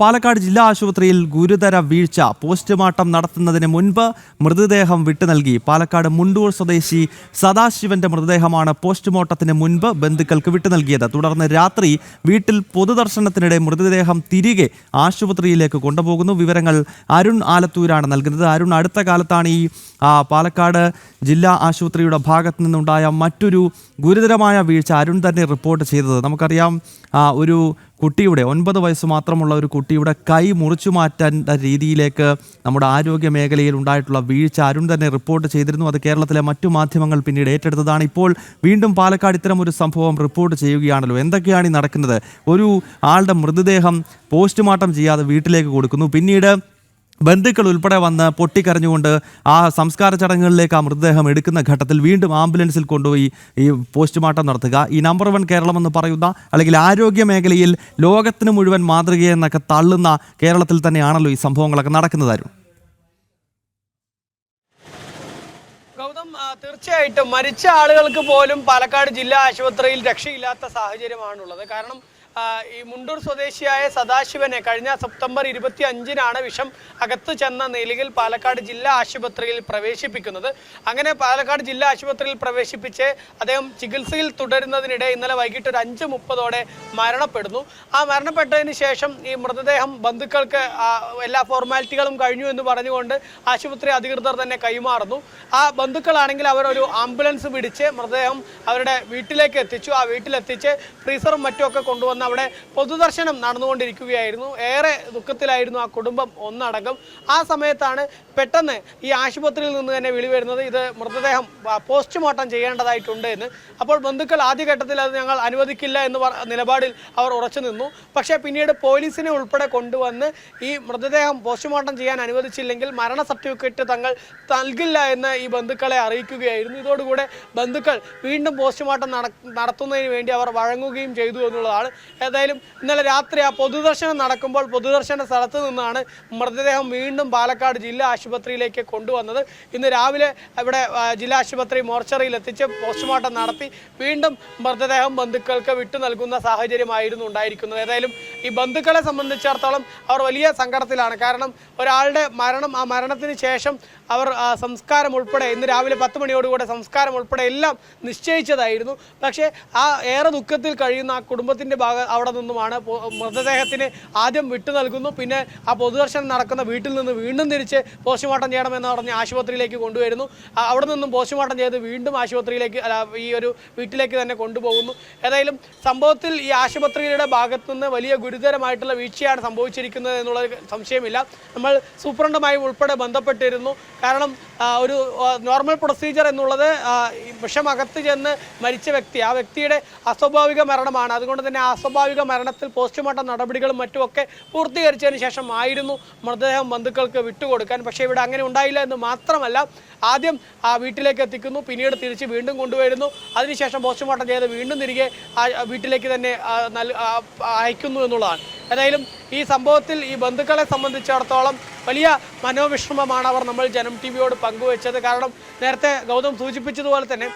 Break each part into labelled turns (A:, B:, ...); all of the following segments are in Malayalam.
A: പാലക്കാട് ജില്ലാ ആശുപത്രിയിൽ ഗുരുതര വീഴ്ച. പോസ്റ്റ്മോർട്ടം നടത്തുന്നതിന് മുൻപ് മൃതദേഹം വിട്ടു നൽകി. പാലക്കാട് മുണ്ടൂർ സ്വദേശി സദാശിവന്റെ മൃതദേഹമാണ് പോസ്റ്റ്മോർട്ടത്തിന് മുൻപ് ബന്ധുക്കൾക്ക് വിട്ടു നൽകിയത്. തുടർന്ന് രാത്രി വീട്ടിൽ പൊതുദർശനത്തിനിടെ മൃതദേഹം തിരികെ ആശുപത്രിയിലേക്ക് കൊണ്ടുപോകുന്നു. വിവരങ്ങൾ അരുൺ ആലത്തൂരാണ് നൽകുന്നത്. അരുൺ, അടുത്ത കാലത്താണ് ഈ പാലക്കാട് ജില്ലാ ആശുപത്രിയുടെ ഭാഗത്തു നിന്നുണ്ടായ മറ്റൊരു ഗുരുതരമായ വീഴ്ച അരുൺ തന്നെ റിപ്പോർട്ട് ചെയ്തത്. നമുക്കറിയാം, ഒരു കുട്ടിയുടെ 9 വയസ്സ് മാത്രമുള്ള ഒരു കുട്ടിയുടെ കൈ മുറിച്ചു മാറ്റേണ്ട രീതിയിലേക്ക് നമ്മുടെ ആരോഗ്യ മേഖലയിൽ ഉണ്ടായിട്ടുള്ള വീഴ്ച അരുൺ തന്നെ റിപ്പോർട്ട് ചെയ്തിരുന്നു. അത് കേരളത്തിലെ മറ്റു മാധ്യമങ്ങൾ പിന്നീട് ഏറ്റെടുത്തതാണ്. ഇപ്പോൾ വീണ്ടും പാലക്കാട് ഇത്തരം ഒരു സംഭവം റിപ്പോർട്ട് ചെയ്യുകയാണല്ലോ. എന്തൊക്കെയാണ് ഈ നടക്കുന്നത്? ഒരു ആളുടെ മൃതദേഹം പോസ്റ്റ്മോർട്ടം ചെയ്യാതെ വീട്ടിലേക്ക് കൊടുക്കുന്നു. പിന്നീട് ബന്ധുക്കൾ ഉൾപ്പെടെ വന്ന് പൊട്ടിക്കരഞ്ഞുകൊണ്ട് ആ സംസ്കാര ചടങ്ങുകളിലേക്ക് ആ മൃതദേഹം എടുക്കുന്ന ഘട്ടത്തിൽ വീണ്ടും ആംബുലൻസിൽ കൊണ്ടുപോയി ഈ പോസ്റ്റ്മോർട്ടം നടത്തുക. ഈ നമ്പർ 1 കേരളം എന്ന് പറയുന്ന, അല്ലെങ്കിൽ ആരോഗ്യ മേഖലയിൽ ലോകത്തിന് മുഴുവൻ മാതൃകയെന്നൊക്കെ തള്ളുന്ന കേരളത്തിൽ തന്നെയാണല്ലോ ഈ സംഭവങ്ങളൊക്കെ നടക്കുന്നതായിരുന്നു.
B: ഗൗതം, തീർച്ചയായിട്ടും മരിച്ച ആളുകൾക്ക് പോലും പാലക്കാട് ജില്ലാ ആശുപത്രിയിൽ രക്ഷയില്ലാത്ത സാഹചര്യമാണുള്ളത്. കാരണം ഈ മുണ്ടൂർ സ്വദേശിയായ സദാശിവനെ കഴിഞ്ഞ സെപ്റ്റംബർ 25-നാണ് വിഷം അകത്തു ചെന്ന നിലയിൽ പാലക്കാട് ജില്ലാ ആശുപത്രിയിൽ പ്രവേശിപ്പിക്കുന്നത്. അങ്ങനെ പാലക്കാട് ജില്ലാ ആശുപത്രിയിൽ പ്രവേശിപ്പിച്ച് അദ്ദേഹം ചികിത്സയിൽ തുടരുന്നതിനിടെ ഇന്നലെ വൈകിട്ട് ഒരു 5:30 മരണപ്പെടുന്നു. ആ മരണപ്പെട്ടതിന് ശേഷം ഈ മൃതദേഹം ബന്ധുക്കൾക്ക് എല്ലാ ഫോർമാലിറ്റികളും കഴിഞ്ഞു എന്ന് പറഞ്ഞുകൊണ്ട് ആശുപത്രി അധികൃതർ തന്നെ കൈമാറുന്നു. ആ ബന്ധുക്കളാണെങ്കിൽ അവരൊരു ആംബുലൻസ് പിടിച്ച് മൃതദേഹം അവരുടെ വീട്ടിലേക്ക് എത്തിച്ചു. ആ വീട്ടിലെത്തിച്ച് ഫ്രീസറും മറ്റുമൊക്കെ കൊണ്ടുവന്ന് അവിടെ പൊതുദർശനം നടന്നുകൊണ്ടിരിക്കുകയായിരുന്നു. ഏറെ ദുഃഖത്തിലായിരുന്നു ആ കുടുംബം ഒന്നടങ്കം. ആ സമയത്താണ് പെട്ടെന്ന് ഈ ആശുപത്രിയിൽ നിന്ന് തന്നെ വിളി വരുന്നത്, ഇത് മൃതദേഹം പോസ്റ്റ്മോർട്ടം ചെയ്യേണ്ടതായിട്ടുണ്ട് എന്ന്. അപ്പോൾ ബന്ധുക്കൾ ആദ്യഘട്ടത്തിൽ അത് ഞങ്ങൾ അനുവദിക്കില്ല എന്ന് നിലപാടിൽ അവർ ഉറച്ചു നിന്നു. പക്ഷേ പിന്നീട് പോലീസിനെ ഉൾപ്പെടെ കൊണ്ടുവന്ന് ഈ മൃതദേഹം പോസ്റ്റ്മോർട്ടം ചെയ്യാൻ അനുവദിച്ചില്ലെങ്കിൽ മരണ സർട്ടിഫിക്കറ്റ് തങ്ങൾ നൽകില്ല എന്ന് ഈ ബന്ധുക്കളെ അറിയിക്കുകയായിരുന്നു. ഇതോടുകൂടെ ബന്ധുക്കൾ വീണ്ടും പോസ്റ്റ്മോർട്ടം നടത്തുന്നതിന് വേണ്ടി അവർ വഴങ്ങുകയും ചെയ്തു എന്നുള്ളതാണ്. ഏതായാലും ഇന്നലെ രാത്രി ആ പൊതുദർശനം നടക്കുമ്പോൾ പൊതുദർശന സ്ഥലത്ത് നിന്നാണ് മൃതദേഹം വീണ്ടും പാലക്കാട് ജില്ലാ ആശുപത്രിയിലേക്ക് കൊണ്ടുവന്നത്. ഇന്ന് രാവിലെ ഇവിടെ ജില്ലാ ആശുപത്രി മോർച്ചറിയിൽ എത്തിച്ച് പോസ്റ്റ്മോർട്ടം നടത്തി വീണ്ടും മൃതദേഹം ബന്ധുക്കൾക്ക് വിട്ടു നൽകുന്ന സാഹചര്യമായിരുന്നു ഉണ്ടായിരിക്കുന്നത്. ഏതായാലും ഈ ബന്ധുക്കളെ സംബന്ധിച്ചിടത്തോളം അവർ വലിയ സങ്കടത്തിലാണ്. കാരണം ഒരാളുടെ മരണം, ആ മരണത്തിന് ശേഷം അവർ സംസ്കാരം ഉൾപ്പെടെ ഇന്ന് രാവിലെ 10 മണിയോടുകൂടെ സംസ്കാരം ഉൾപ്പെടെ എല്ലാം നിശ്ചയിച്ചതായിരുന്നു. പക്ഷേ ആ ഏറെ ദുഃഖത്തിൽ കഴിയുന്ന ആ കുടുംബത്തിൻ്റെ അവിടെ നിന്നുമാണ് മൃതദേഹത്തിന് ആദ്യം വിട്ടു നൽകുന്നു. പിന്നെ ആ പൊതുദർശനം നടക്കുന്ന വീട്ടിൽ നിന്ന് വീണ്ടും തിരിച്ച് പോസ്റ്റ്മോർട്ടം ചെയ്യണമെന്ന് പറഞ്ഞ് ആശുപത്രിയിലേക്ക് കൊണ്ടുവരുന്നു. അവിടെ നിന്നും പോസ്റ്റ്മോർട്ടം ചെയ്ത് വീണ്ടും ആശുപത്രിയിലേക്ക്, ഈ ഒരു വീട്ടിലേക്ക് തന്നെ കൊണ്ടുപോകുന്നു. ഏതായാലും സംഭവത്തിൽ ഈ ആശുപത്രിയുടെ ഭാഗത്തു നിന്ന് വലിയ ഗുരുതരമായിട്ടുള്ള വീഴ്ചയാണ് സംഭവിച്ചിരിക്കുന്നത് എന്നുള്ള സംശയമില്ല. നമ്മൾ സൂപ്രണ്ടുമായി ഉൾപ്പെടെ ബന്ധപ്പെട്ടിരുന്നു. കാരണം ഒരു നോർമൽ പ്രൊസീജിയർ എന്നുള്ളത് വിഷമകത്ത് ചെന്ന് മരിച്ച വ്യക്തി, ആ വ്യക്തിയുടെ അസ്വാഭാവിക മരണമാണ്. അതുകൊണ്ട് തന്നെ അസ്വാഭാവിക മരണത്തിൽ പോസ്റ്റ്മോർട്ടം നടപടികളും മറ്റുമൊക്കെ പൂർത്തീകരിച്ചതിന് ശേഷം ആയിരുന്നു മൃതദേഹം ബന്ധുക്കൾക്ക് വിട്ടുകൊടുക്കാൻ. പക്ഷേ ഇവിടെ അങ്ങനെ ഉണ്ടായില്ല എന്ന് മാത്രമല്ല, ആദ്യം ആ വീട്ടിലേക്ക് എത്തിക്കുന്നു, പിന്നീട് തിരിച്ച് വീണ്ടും കൊണ്ടുവരുന്നു, അതിനുശേഷം പോസ്റ്റ്മോർട്ടം ചെയ്ത് വീണ്ടും തിരികെ വീട്ടിലേക്ക് തന്നെ അയക്കുന്നു എന്നുള്ളതാണ്. ഏതായാലും ഈ സംഭവത്തിൽ ഈ ബന്ധുക്കളെ സംബന്ധിച്ചിടത്തോളം വലിയ മനോവിഷമമാണ് അവർ നമ്മൾ ജനം ടിവിയോട് പങ്കുവെച്ചത്. കാരണം നേരത്തെ ഗൗതം സൂചിപ്പിച്ചതുപോലെ തന്നെ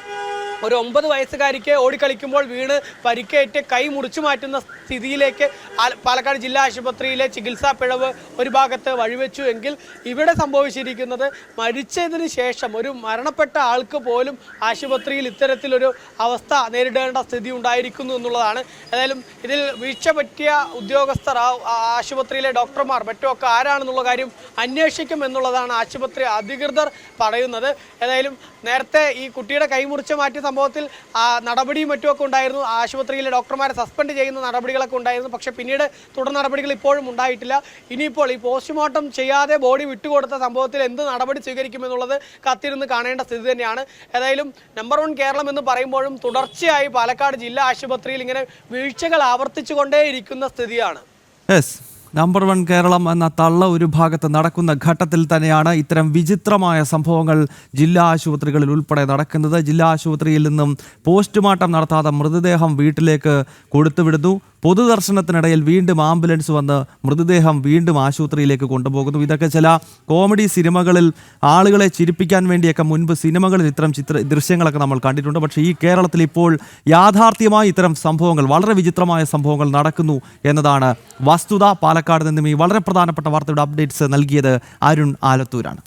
B: ഒരു 9 വയസ്സുകാരിക്ക് ഓടിക്കളിക്കുമ്പോൾ വീണ് പരിക്കേറ്റ് കൈ മുറിച്ചു മാറ്റുന്ന സ്ഥിതിയിലേക്ക് പാലക്കാട് ജില്ലാ ആശുപത്രിയിലെ ചികിത്സാ പിഴവ് ഒരു ഭാഗത്ത് വഴിവെച്ചു എങ്കിൽ ഇവിടെ സംഭവിച്ചിരിക്കുന്നത് മരിച്ചതിന് ശേഷം ഒരു മരണപ്പെട്ട ആൾക്ക് പോലും ആശുപത്രിയിൽ ഇത്തരത്തിലൊരു അവസ്ഥ നേരിടേണ്ട സ്ഥിതി ഉണ്ടായിരിക്കുന്നു എന്നുള്ളതാണ്. ഏതായാലും ഇതിൽ വീഴ്ച പറ്റിയ ഉദ്യോഗസ്ഥർ, ആശുപത്രിയിലെ ഡോക്ടർമാർ മറ്റുമൊക്കെ ആരാണെന്നുള്ള കാര്യം അന്വേഷിക്കും എന്നുള്ളതാണ് ആശുപത്രി അധികൃതർ പറയുന്നത്. ഏതായാലും നേരത്തെ ഈ കുട്ടിയുടെ കൈമുറിച്ച് മാറ്റിയ സംഭവത്തിൽ നടപടിയും മറ്റുമൊക്കെ ഉണ്ടായിരുന്നു. ആശുപത്രിയിലെ ഡോക്ടർമാരെ സസ്പെൻഡ് ചെയ്യുന്ന നടപടികളൊക്കെ ഉണ്ടായിരുന്നു. പക്ഷേ പിന്നീട് തുടർ നടപടികൾ ഇപ്പോഴും ഉണ്ടായിട്ടില്ല. ഇനിയിപ്പോൾ ഈ പോസ്റ്റ്മോർട്ടം ചെയ്യാതെ ബോഡി വിട്ടുകൊടുത്ത സംഭവത്തിൽ എന്ത് നടപടി സ്വീകരിക്കുമെന്നുള്ളത് കാത്തിരുന്ന് കാണേണ്ട സ്ഥിതി തന്നെയാണ്. ഏതായാലും നമ്പർ 1 കേരളം എന്ന് പറയുമ്പോഴും തുടർച്ചയായി പാലക്കാട് ജില്ലാ ആശുപത്രിയിൽ ഇങ്ങനെ വീഴ്ചകൾ ആവർത്തിച്ചുകൊണ്ടേയിരിക്കുന്ന സ്ഥിതിയാണ്.
A: നമ്പർ 1 കേരളം എന്ന തള്ള ഒരു ഭാഗത്ത് നടക്കുന്ന ഘട്ടത്തിൽ തന്നെയാണ് ഇത്തരം വിചിത്രമായ സംഭവങ്ങൾ ജില്ലാ ആശുപത്രികളിൽ ഉൾപ്പെടെ നടക്കുന്നത്. ജില്ലാ ആശുപത്രിയിൽ നിന്നും പോസ്റ്റ്മോർട്ടം നടത്താതെ മൃതദേഹം വീട്ടിലേക്ക് കൊടുത്തുവിടുന്നു. പൊതുദർശനത്തിനിടയിൽ വീണ്ടും ആംബുലൻസ് വന്ന് മൃതദേഹം വീണ്ടും ആശുപത്രിയിലേക്ക് കൊണ്ടുപോകുന്നു. ഇതൊക്കെ ചില കോമഡി സിനിമകളിൽ ആളുകളെ ചിരിപ്പിക്കാൻ വേണ്ടിയൊക്കെ മുൻപ് സിനിമകളിൽ ഇത്തരം ദൃശ്യങ്ങളൊക്കെ നമ്മൾ കണ്ടിട്ടുണ്ട്. പക്ഷേ ഈ കേരളത്തിൽ ഇപ്പോൾ യാഥാർത്ഥ്യമായി ഇത്തരം സംഭവങ്ങൾ, വളരെ വിചിത്രമായ സംഭവങ്ങൾ നടക്കുന്നു എന്നതാണ് വസ്തുത. പാലക്കാട് നിന്നും ഈ വളരെ പ്രധാനപ്പെട്ട വാർത്തയുടെ അപ്ഡേറ്റ്സ് നൽകിയത് അരുൺ ആലത്തൂരാണ്.